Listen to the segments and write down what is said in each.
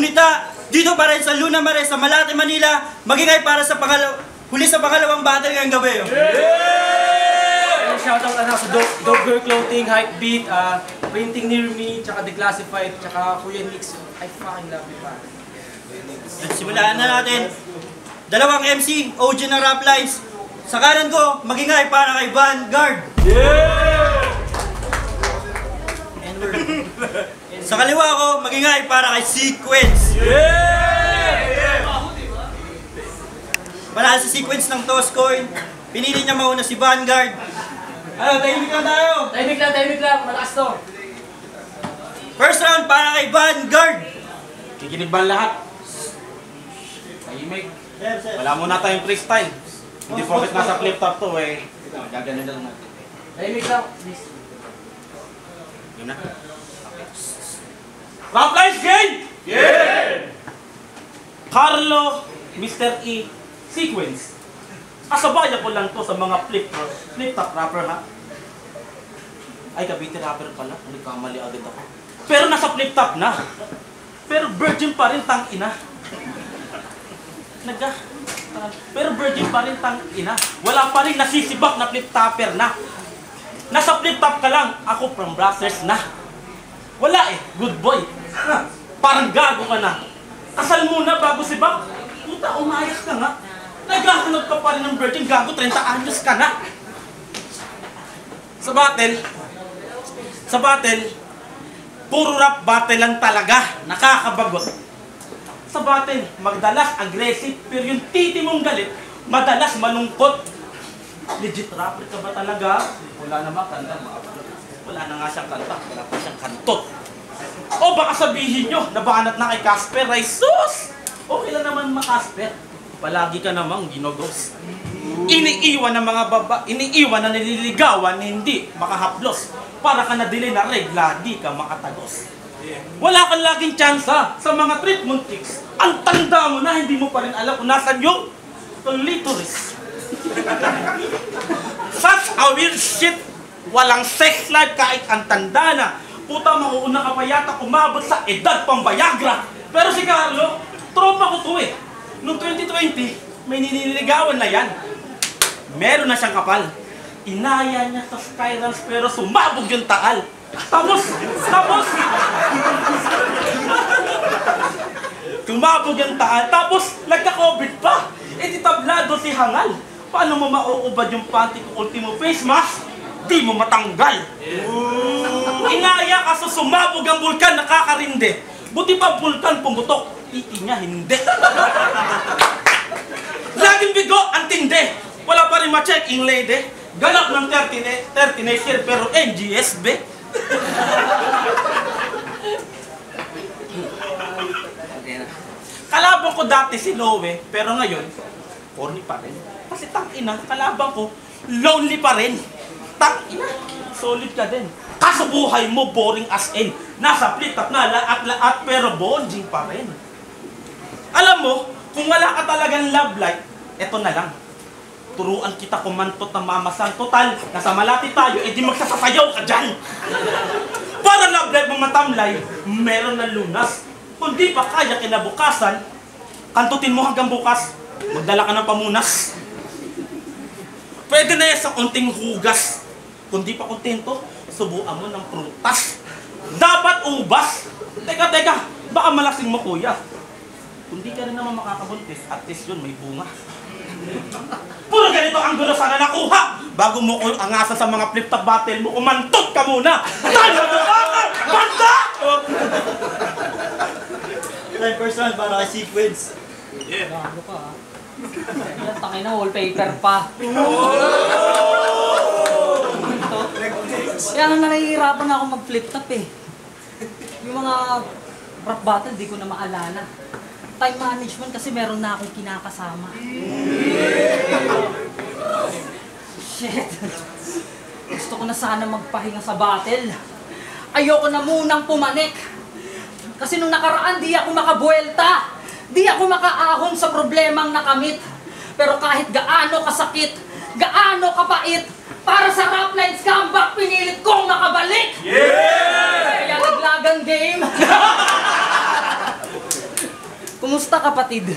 Gunita, dito pa rin sa Luna Mare sa Malate, Manila, magingay para sa huli sa pangalawang battle ngayong gabi. Shoutout sa Dog Girl Clothing, Hypebeat, Printing Near Me, tsaka Declassified, tsaka Kuya Nix. I fucking love you, pa. Simulaan na natin. Dalawang MC, OG na rap lines. Sa kanan ko, magingay para kay Vanguard. Sa kaliwa ko, magingay para kay Sequence. Para sa Sequence ng Toss Coin, pinili niya mauna si Vanguard. Ano, tahimik lang tayo. Tahimik lang. Malakas to. First round para kay Vanguard. Kikinig ba lahat? Tahimik. Wala muna tayong freestyle. Hindi porket nasa flip top to eh. Gaganin na lang natin. Tahimik lang. Please. Yun na. Rap lines game! Carlo, Mr. E, Sequence. Kasabaya ko lang to sa mga flip top rapper ha. Ay, Cavite rapper pala. Nagkamali agad ako. Pero nasa flip top na. Pero virgin pa rin tang ina. Pero virgin pa rin tang ina. Wala pa rin nasisibak na flip topper na. Nasa flip top ka lang. Ako from Brazzers na. Wala eh. Good boy. Parang gago ka na. Kasal muna bago sibak. Puta, umayos ka nga. Naghahanap ka pa rin ng virgin, gago, 30 anyos ka na. Sa battle, puro rap battle lang talaga, nakakabagot. Sa battle, magdalas aggressive, pero yung titi mong galit, madalas malungkot. Legit rapper ka ba talaga? Wala naman kanta, wala na nga siyang kanta, wala pa siyang kantot. O baka sabihin nyo, nabanat na kay Casper, ay sus! Okay lang naman Casper. Palagi ka namang ginogos. Iniiwan ng mga iniiwan na nililigawan, hindi makahaplos. Para ka na-delay na regla, di ka makatagos. Wala kang laging tsansa sa mga treatment kicks. Ang tanda mo na, hindi mo pa rin alam kung nasan yung clitoris. Such a weird shit. Walang sex life kahit ang tanda na. Puta, mauuna ka pa yata umabot sa edad pang Viagra. Pero si Carlo, tropa ko to eh. Noong 2020, may niniligawan na yan. Meron na siyang kapal. Inaya niya sa spirals pero sumabog yung taal. Tapos, sumabog yung taal. Tapos, nagka-COVID pa. Eh, di tablado si Hangal. Paano mo mauubad yung panty kung ultimo face mask? Di mo matanggal. Inaya ka sa sumabog ang bulkan, nakakarinde. Buti pa bulkan pumutok. Titi niya, hindi. Laging bigo, ang tindi. Wala pa rin ma-check-in lady. Ganap ng 30 next year, pero NGS, be. Kalaban ko dati si Lowe, pero ngayon, corny pa rin. Kasi tang-ina, kalaban ko, lonely pa rin. Tang-ina, solid ka din. Kaso buhay mo, boring as in. Nasa flip top na laat pero bonding pa rin. Alam mo, kung wala ka talagang love life, eto na lang. Turuan kita kumantot ng mamasang total. Nasa Malate tayo, edi magsasasayaw ka dyan. Para love life mo matamlay, meron na lunas. Kung di pa kaya kinabukasan, kantutin mo hanggang bukas, magdala ka ng pamunas. Pwede na yan sa konting hugas. Kung di pa kontento, subuan mo ng prutas. Dapat ubas. Teka, baka malasing mo kuya. Kung di ka rin naman makakabuntis, at least yun may bunga. Puro ganito ang gulo sana nakuha. Bago mo angasan sa mga flip-top battle mo, umantot ka muna. Talo mo ka! Banda! Time first round para kay Sequence. Bago ka ha. Yan, tangin na, wallpaper pa. Kaya nga nahihirapan na ako mag-flip-top eh. Yung mga rap battle, di ko na maalala. Time management kasi meron na akong kinakasama. Shit. Gusto ko na sana magpahinga sa battle. Ayoko na munang pumanik. Kasi nung nakaraan, di ako makabuelta. Di ako makaahon sa problemang nakamit. Pero kahit gaano kasakit, gaano kapait, para sa Rap Lines comeback, pinilit kong makabalik! Yeah! Kaya naglagang game. Kumusta kapatid?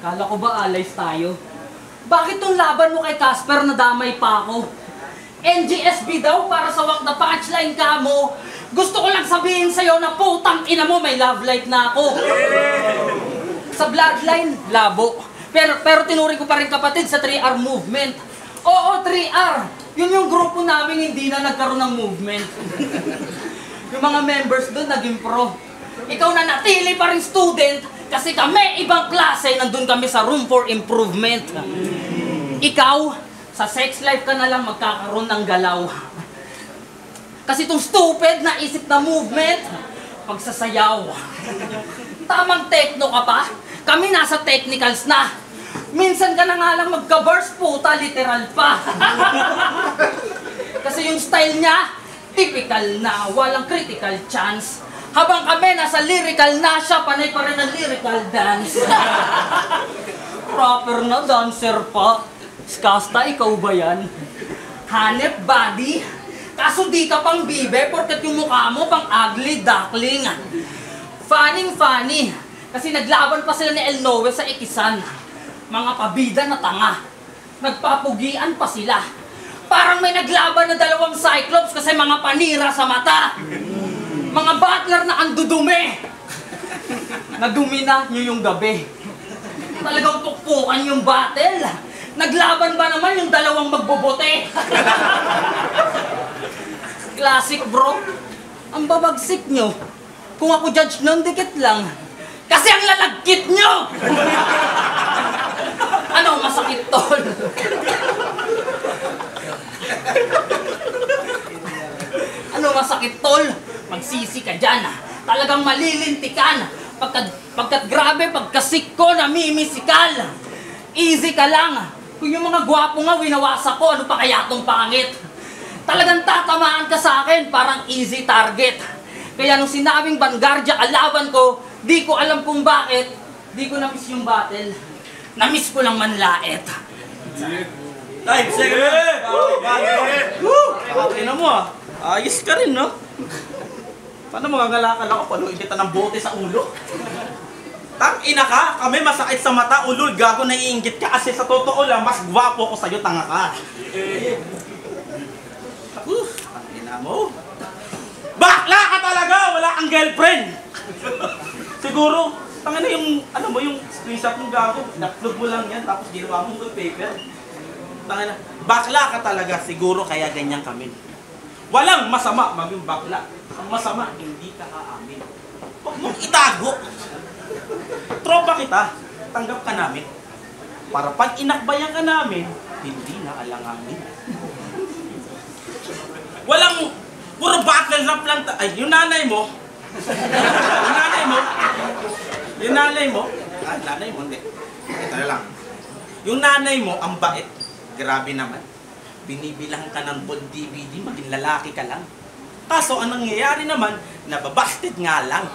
Kala ko ba alays tayo? Bakit tong laban mo kay Casper nadamay pa ako? NGSB daw para sa wak na punchline ka mo. Gusto ko lang sabihin sa'yo na putang ina mo may love life na ako. Sa bloodline, labo. Pero tinuring ko pa rin kapatid sa 3R movement. Oo, 3R. Yun yung grupo namin hindi na nagkaroon ng movement. Yung mga members doon naging pro. Ikaw na natili pa rin student kasi kami ibang klase nandun kami sa room for improvement. Ikaw, sa sex life ka na lang magkakaroon ng galaw. Kasi itong stupid na isip na movement, pagsasayaw. Tamang techno ka pa, kami nasa technicals na. Minsan ka na nga lang magka-burst, puta, literal pa. Kasi yung style niya, typical na, walang critical chance. Habang kami nasa lyrical na, siya panay pa rin ang lyrical dance. Proper na dancer pa. Skasta, ikaw ba yan? Hanep body. Kaso di ka pang bibe, porket yung mukha mo pang ugly duckling. Funny. Kasi naglaban pa sila ni El Noe sa Ikisan. Mga pabida na tanga. Nagpapugian pa sila. Parang may naglaban na dalawang Cyclops kasi mga panira sa mata. Mga butler na andudumi. Nadumi na nyo yung gabi. Talagang pukpukan yung battle. Naglaban ba naman yung dalawang magbobote? Classic bro. Ang babagsik nyo. Kung ako judge nun, dikit lang. Kasi ang lalagkit nyo! Ano, masakit tol? Ano masakit tol? Magsisi ka dyan. Talagang malilintikan. Pagkat grabe, pagkasik ko, namimisikal. Easy ka lang. Kung yung mga gwapo nga winawasak ko, ano pa kaya tong pangit? Talagang tatamaan ka sa akin, parang easy target. Kaya nung sinabing Vanguardia kalaban ko, di ko alam kung bakit, di ko na-miss yung battle. Na-miss ko lang manlait. Time, second. Okay na mo ah. Ayos ka rin, no? Paano magagalakal ako? Paluibitan ng bote sa ulo? Tang-ina ka! Kami masakit sa mata, ulol, gago, naiinggit ka kasi sa totoo lang, mas gwapo ko sa'yo, tanga ka. Tang-ina mo. Bakla ka talaga! Wala kang girlfriend! Siguro, tanga na yung, ano mo, yung screenshot mong gago, na-upload mo lang yan, tapos ginawa mong wallpaper. Tanga na, bakla ka talaga, siguro kaya ganyan kami. Walang masama maging bakla. Ang masama, hindi ka aamin. Huwag mong itago. Tropa kita, tanggap ka namin. Para pag inakbayan ka namin, hindi na alanganin. Walang, puro battle rap lang. Ay, yung nanay mo, hindi. Ito na lang. Yung nanay mo, ang bait. Grabe naman. Binibilang ka ng gold DVD, maging lalaki ka lang. Kaso, ang nangyayari naman, nababasted nga lang.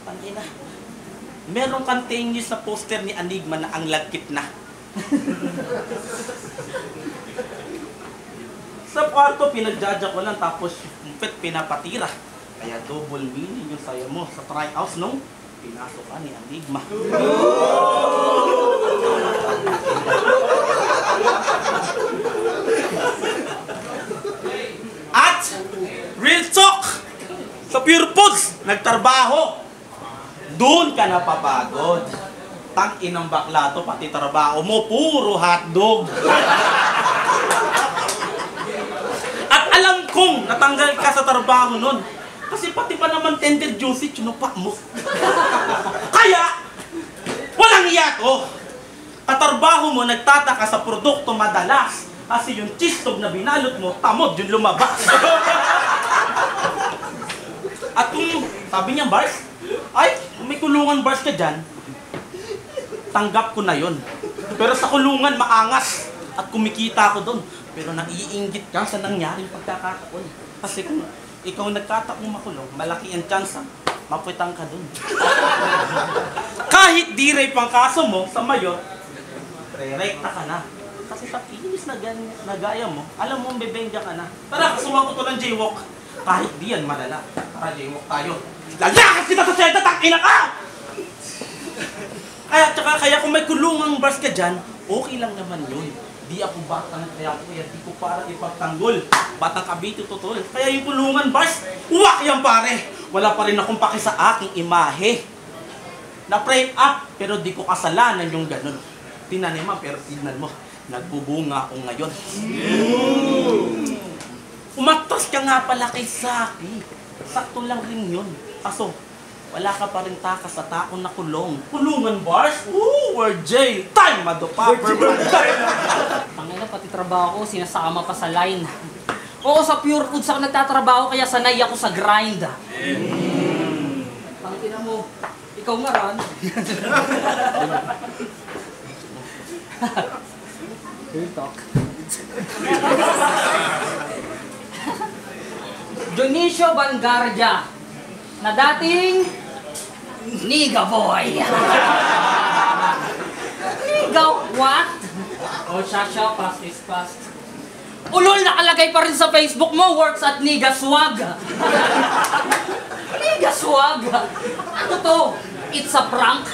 Pangina. Meron kang tingin sa poster ni Enigma na ang lagkit na. Sa kwarto, pinagjaja ko lang, tapos yung pet pinapatira. Kaya double meaning yung sayo mo sa try-house nung pinasok ka ni Enigma. At, real talk, sa Pure Foods, nagtrabaho. Doon ka napapagod. Tang-inang bakla to, pati trabaho mo, puro hotdog. At alam kong natanggal ka sa trabaho nun. Kasi pati pa naman tender juicy, tinupa mo. Kaya, walang iya ko. Katarbaho mo, nagtataka sa produkto madalas. Kasi yung cheese dog na binalot mo, tamod yung lumabas. At kung sabi niya, Bars, ay, may kulungan bars ka dyan, tanggap ko na yon. Pero sa kulungan, maangas. At kumikita ko doon. Pero naiinggit ka sa nangyaring pagkakataon. Kasi kung ikaw nagkataong makulong, malaki ang chance, mapwetang ka doon. Kahit di rape ang kaso mo sa mayor, re-rekta ka na. Kasi sa kinis na gaya mo, alam mo, bebengga ka na. Tara, kasuhan ko to ng jaywalk. Kahit di yan malala. Tara, jaywalk tayo. Lalakas kita sa selda, tangina ka! Kaya kung may kulungang bars ka dyan, okay lang naman yun. Di ako batang kaya di ko para ipagtanggol. Batang Cavite totoo. Kaya yung kulungan bars, uwak yan pare. Wala pa rin akong paki sa aking imahe. Na-frame up, pero di ko kasalanan yung ganun. Tinaniman, pero tignan mo, nagbubunga ako ngayon. Umatras ka nga pala kay Saki. Sakto lang rin yun. Kaso, wala ka pa rin takas sa taon na kulong. Kulungan bars? Ooh, we're jail time, madopapper. Pangina, pati trabaho ko, sinasama pa sa line. Oo, sa Pure Foods ako nagtatrabaho, kaya sanay ako sa grind. Pangina mo, ikaw nga ran. Real talk. Dionisio Bangardia, na dating Niga Boy. Niga what? Oh, siya, past is past. Ulol, nakalagay pa rin sa Facebook mo, works at Niga Swag. Niga Swag? Ano to? It's a prank?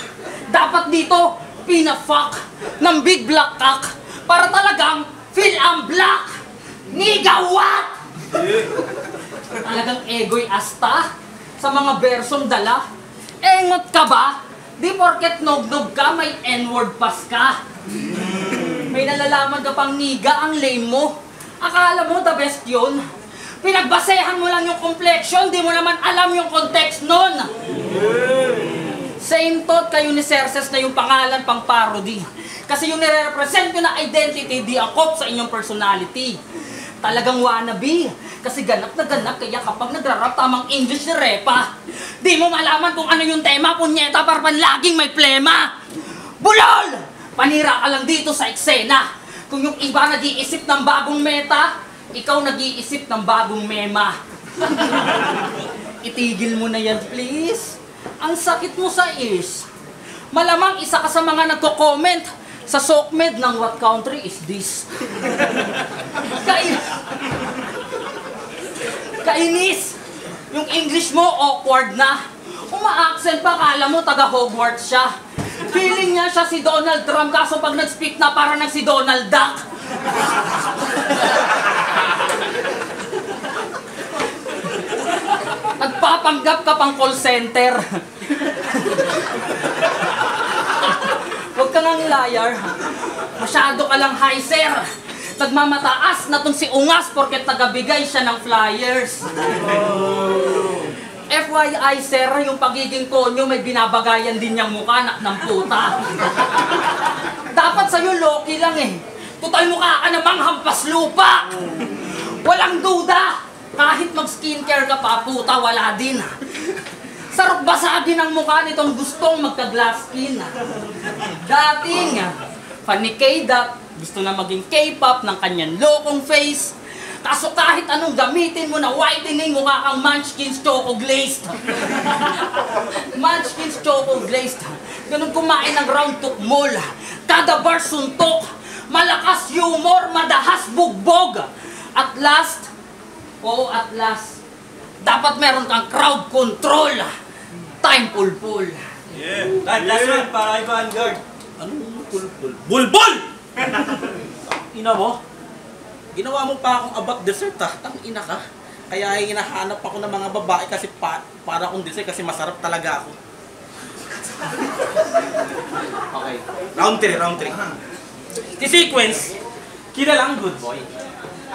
Dapat dito, pina-fuck ng big black cock para talagang feel ang black. Niga what? Talagang ego'y asta sa mga bersong dala. Engot ka ba? Di porket nog-nog ka, may N-word pass ka. May nalalaman ka pang niga, ang lame mo. Akala mo the best yun? Pinagbasehan mo lang yung complexion, di mo naman alam yung context nun. Same thought kayo ni Cerces na yung pangalan pang parody. Kasi yung nire-represent nyo na identity, di akop sa inyong personality. Talagang wannabe. Kasi ganap na ganap, kaya kapag nagra-rap tamang English ni Repa, di mo malaman kung ano yung tema, punyeta, parang laging may plema. Bulol! Panira ka lang dito sa eksena. Kung yung iba nag-iisip ng bagong meta, ikaw nag-iisip ng bagong mema. Itigil mo na yan, please. Ang sakit mo sa is. Malamang isa ka sa mga nagko-comment sa SOCMED ng what country is this? Kainis! Yung English mo awkward na. Uma-accent pa, kala mo taga Hogwarts siya. Feeling niya siya si Donald Trump, kaso pag nag-speak na para nang si Donald Duck. Nagpapanggap ka pang call center. Huwag ka ngang liar. Masyado ka lang high, sir. Nagmamataas na tong si Ungas porket tagabigay siya ng flyers. FYI, sir, yung pagiging konyo may binabagayan din niyang mukha, anak ng puta. Dapat sa'yo loki lang eh. Tutal mukha ka namang hampas lupa. Walang duda. Kahit mag-skincare ka pa, puta, wala din. Sarap basagin ang mukha nitong gustong magka-glass skin. Dating, funny K-Dot, gusto na maging K-pop ng kanyang lokong face. Kaso kahit anong gamitin mo na whitening, mukha kang Munchkins Choco Glazed. Munchkins Choco Glazed. Ganun kumain ng round tukmol. Kada bar suntok. Malakas humor, madahas bugbog. At last, dapat meron kang crowd control. Time pulpul. Yeah. Last one para kay Vanguard. Anong pulpul? Bulbul! Ina mo? Ginawa mo pa akong about dessert ha. Tang-ina ka. Kaya hinahanap ako ng mga babae kasi para akong dessert kasi masarap talaga ako. Okay. Round 3. Si Sequence, kilalang good boy.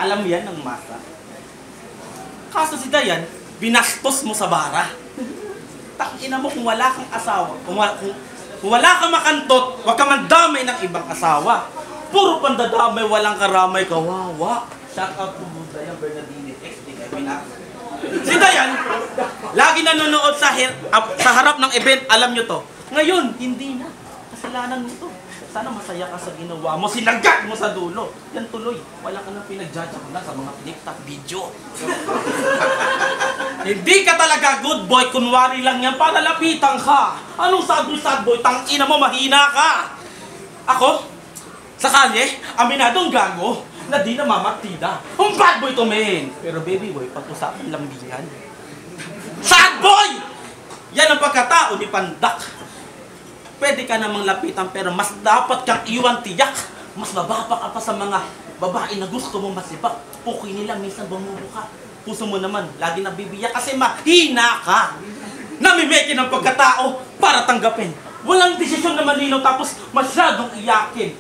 Alam yan ng masa. Kaso si Dayan, binastos mo sa bara. Tang-ina mo kung wala kang asawa. Kung wala kang makantot, huwag ka mandamay ng ibang asawa. Puro pandadamay, walang karamay, kawawa. Shout out to Dayan Bernardini X, di kayo pinak. Si Dayan, lagi nanonood sa harap ng event, alam nyo to. Ngayon, hindi na. Kasalanan mo to. Sana masaya ka sa ginawa mo, sinagat mo sa dulo. Yan tuloy, wala ka nang pinag-judge ako na sa mga TikTok video. Hindi ka talaga good boy, kunwari lang yan para lapitan ka. Anong sad boy, tang-ina mo, mahina ka. Ako, sa kalye, aminadong gago na di namamatida. Ang bad boy to, men. Pero baby boy, pag-usapan lambingan. Sad boy! Yan ang pagkatao ni Pandak. pwede ka namang lapitan pero mas dapat kang iwan tiyak. Mas mababa ka pa sa mga babae na gusto mo masibak. Pukoy nila minsan bumubuka. Puso mo naman, lagi nabibiyak kasi mahina ka. Namimeke ng pagkatao para tanggapin. Walang desisyon na malinaw tapos masyadong iyakin.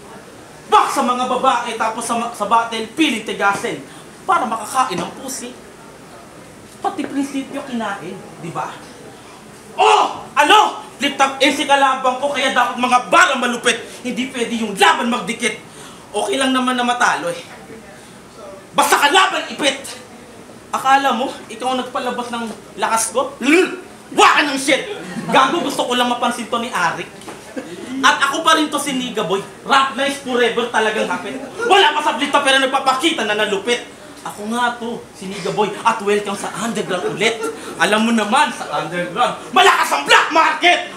Bak sa mga babae tapos sa battle, piling tigasin para makakain ng pusi. Pati prinsipyo kinain, di ba? Oh! Ano? Flip-top si kalabang ko kaya dapat mga bara malupit. Hindi pwede yung laban magdikit. Okay lang naman na matalo eh. Basta kalaban ipit! Akala mo, ikaw ang nagpalabas ng lakas ko? Waka ng shit! Gago, gusto ko lang mapansin to ni Arik. At ako pa rin to si Niga Boy. Rap nice forever talagang hapit. Wala pa sa flip-top pero nagpapakita na nalupit. Ako nga to, si Niga Boy, at welcome sa underground ulit. Alam mo naman, sa underground, malakas ang black market!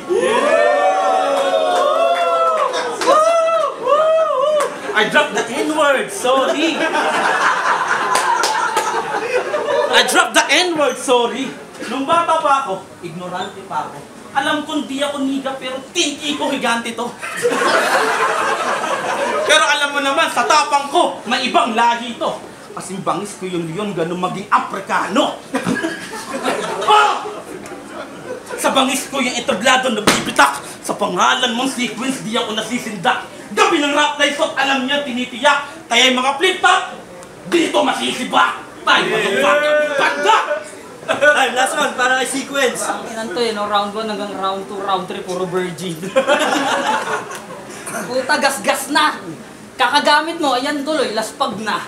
I dropped the N-word, sorry. I dropped the N-word, sorry. Nung bata pa ako, ignorante pa ako. Alam kong di ako niga, pero tinki ko higante to. Pero alam mo naman, sa tapang ko, may ibang lahi to. Kasing bangis ko yung leon, ganun maging Aprikano. Oh! Sa bangis ko yung etablado na bibitak. Sa pangalan mong sequence, di ako nasisindak. Gabi ng rap life shot, alam niya, tinitiyak. Kaya yung mga flip-top, dito masisibak. Tayo, motherfucker, banda! Time, last one, para kay sequence. Yan to eh, no? Round 1 hanggang round 2, round 3, puro virgin. Puta, gas-gas na. Kakagamit mo, ayan tuloy, laspag na.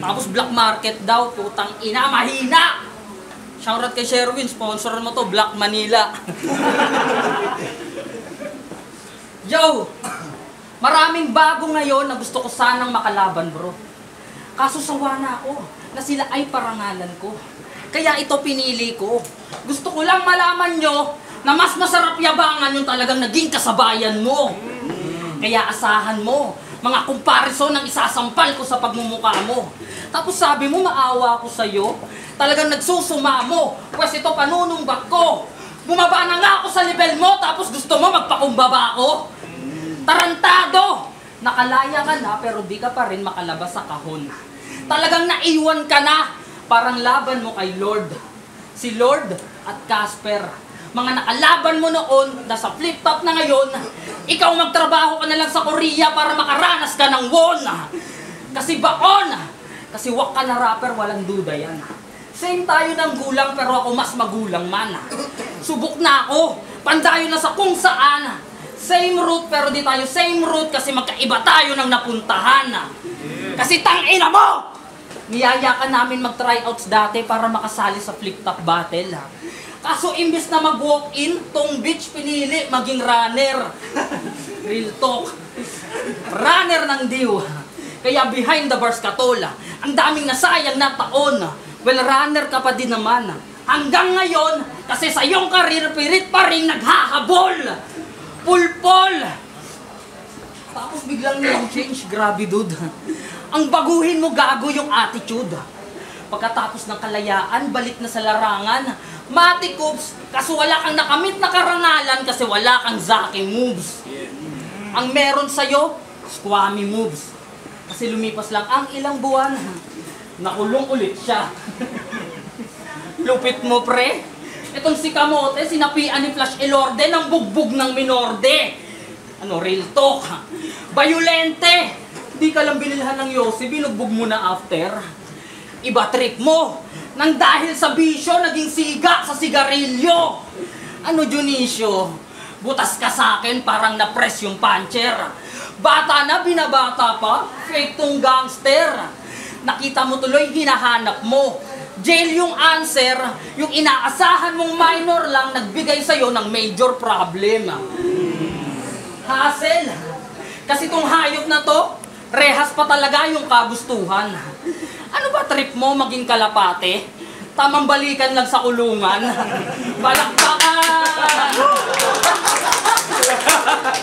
Tapos black market daw, putang ina, mahina! Shoutout kay Sherwin, sponsoran mo to, Black Manila. Yo! Maraming bago ngayon na gusto ko sanang makalaban, bro. Kaso sawa na ako na sila ay parangalan ko. Kaya ito pinili ko. Gusto ko lang malaman nyo na mas masarap yabangan yung talagang naging kasabayan mo. Kaya asahan mo, mga comparison ng isasampal ko sa pagmumukha mo. Tapos sabi mo, maawa ko sa'yo. Talagang nagsusuma mo. Pwes ito panunumbak ko. Bumaba na nga ako sa level mo, tapos gusto mo magpakumbaba ko. Tarantado! Nakalaya ka na, pero di ka pa rin makalabas sa kahon. Talagang naiwan ka na. Parang laban mo kay Lord. Si Lord at Casper. Mga nakalaban mo noon, nasa flip-top na ngayon, ikaw magtrabaho ka na lang sa Korea para makaranas ka ng won. Kasi baon! Kasi wak ka na rapper, walang duda yan. Same tayo ng gulang, pero ako mas magulang man. Subok na ako. Pandayo na sa kung saan. Same route, pero di tayo same route kasi magkaiba tayo ng napuntahan. Kasi tangina mo! Niyaya ka namin mag-tryouts dati para makasali sa flip-top battle. Kaso imbis na mag-walk-in, tong bitch pinili maging runner. Real talk. Runner ng diw. Kaya behind the bars ka tol. Ang daming nasayang na taon. Well, runner ka pa din naman. Hanggang ngayon, kasi sa iyong career, pirit pa rin naghahabol. Pulpol! Tapos biglang name change, grabe dude. Ang baguhin mo gago yung attitude. Pagkatapos ng kalayaan, balik na sa larangan. Mati Coops, kaso wala kang nakamit na karangalan kasi wala kang Zaki moves. Ang meron sa'yo, squammy moves. Kasi lumipas lang ang ilang buwan, nakulong ulit siya. Lupit mo pre. Itong si Kamote, sinapian ni Flash Elorde ng bugbog ng Minorde. Ano, real talk. Bayulente! Di ka lang binilhan ng Yossi, binugbog mo na after. Iba trip mo. Nang dahil sa bisyo, naging siga sa sigarilyo. Ano, Dionisio? Butas ka sa akin, parang na-press yung puncher. Bata na, binabata pa, fake tong gangster. Nakita mo tuloy, hinahanap mo. Jail yung answer, yung inaasahan mong minor lang, nagbigay sa'yo ng major problem. Hassle. Kasi tong hayop na to, rehas pa talaga yung kagustuhan. Ano ba trip mo maging kalapate? Tamang balikan lang sa kulungan. Palakpakan!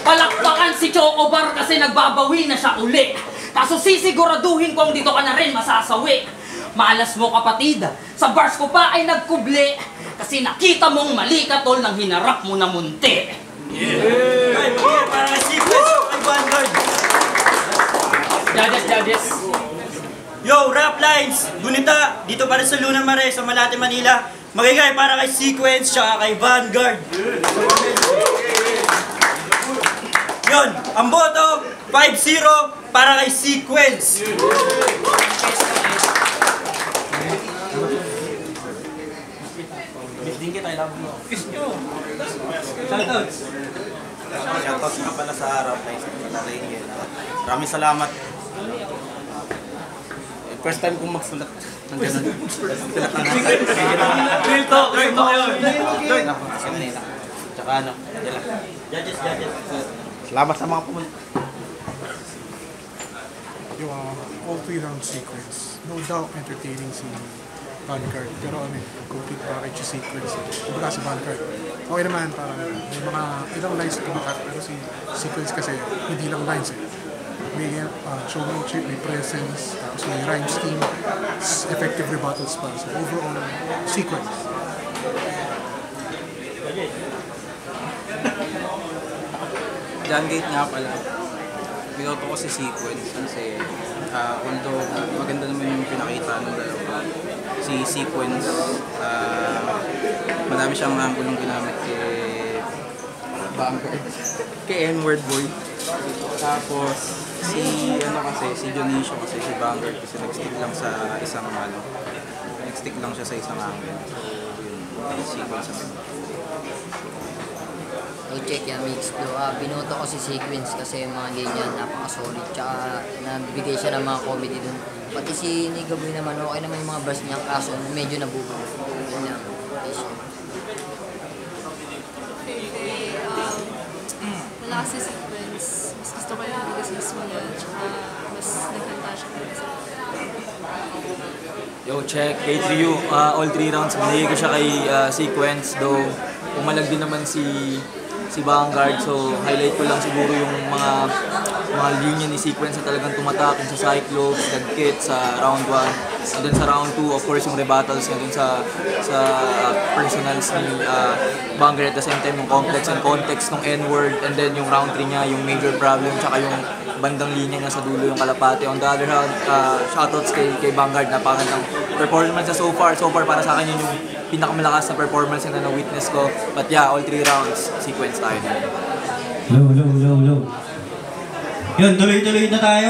Palakpakan si Chocobar kasi nagbabawi na siya uli. Kaso sisiguraduhin kung dito ka na rin masasawi. Malas mo kapatid, sa bars ko pa ay nagkubli. Kasi nakita mong mali ka tol nang hinarap mo na munti. Ay, magigay para kay Sequence o kay Vanguard. Judges. Yo, rap lines! Gunita, dito pa rin sa Luna Mare, sa Malate, Manila. Magigay para kay Sequence tsaka kay Vanguard. Yun, ang boto, 5-0 para kay Sequence. Miss din kita, I love you. Shoutouts. Shoutouts nga pala sa harap na isang Maringge. Maraming salamat. First time kong magsulat ng gano'n. Sulat ng Real talk yun. Kanina. Tsaka ano, yun lang. Judges. Salamat sa mga pumunta. Yung all three round sequence. No doubt entertaining si Vanguard. Pero ano complete package yung sequence. Kumbaga si Vanguard. Okay naman, parang may mga ilang lines na tumakat. Pero si sequence kasi hindi lang lines eh. May showmanship, may presence, tapos may rhyme scheme, effective rebuttals pa. So overall, sequence. John Gate nga pala. Binoto ko si Sequence kasi although maganda naman yung pinakita ng dalawa. Si Sequence, madami siyang angulong ginamit kay Vanguard. Kay N-word boy. Tapos si Dionisio kasi si Vanguard kasi nag-stick lang sa isang nag-stick lang siya sa isang angle. So yun, Sequence sa check yan, mix blue. Binoto ko si Sequence kasi yung mga ganyan, napaka-solid. Tsaka nabigay siya ng mga comedy dun. Pati si Nigaboy naman, okay naman yung mga bass niya, kaso medyo nabubulo. Yun lang. Wala kasi Sequence. Mas gusto ko yung bigasismo niya. Tsaka mas naghanda siya kasi. Yo, check. K3U. All 3 rounds, binigay ko siya kay Sequence. Though, umalag din naman si Vanguard. So, highlight ko lang siguro yung mga linya ni Sequence na talagang tumatak sa Cyclops, Dagkit sa round 1. And then sa round 2, of course, yung rebuttals na dun sa personals ni Vanguard. At the same time, yung complex and context ng N-word. And then yung round 3 niya, yung major problem, tsaka yung bandang linya niya sa dulo, yung kalapate. On the other hand, shoutouts kay Vanguard, napakagandang performance na so far. So far, para sa akin yun yung pinakamalakas na performance na na-witness ko. But yeah, all 3 rounds, Sequence tayo na. Low. Yun, tuloy-tuloy na tayo.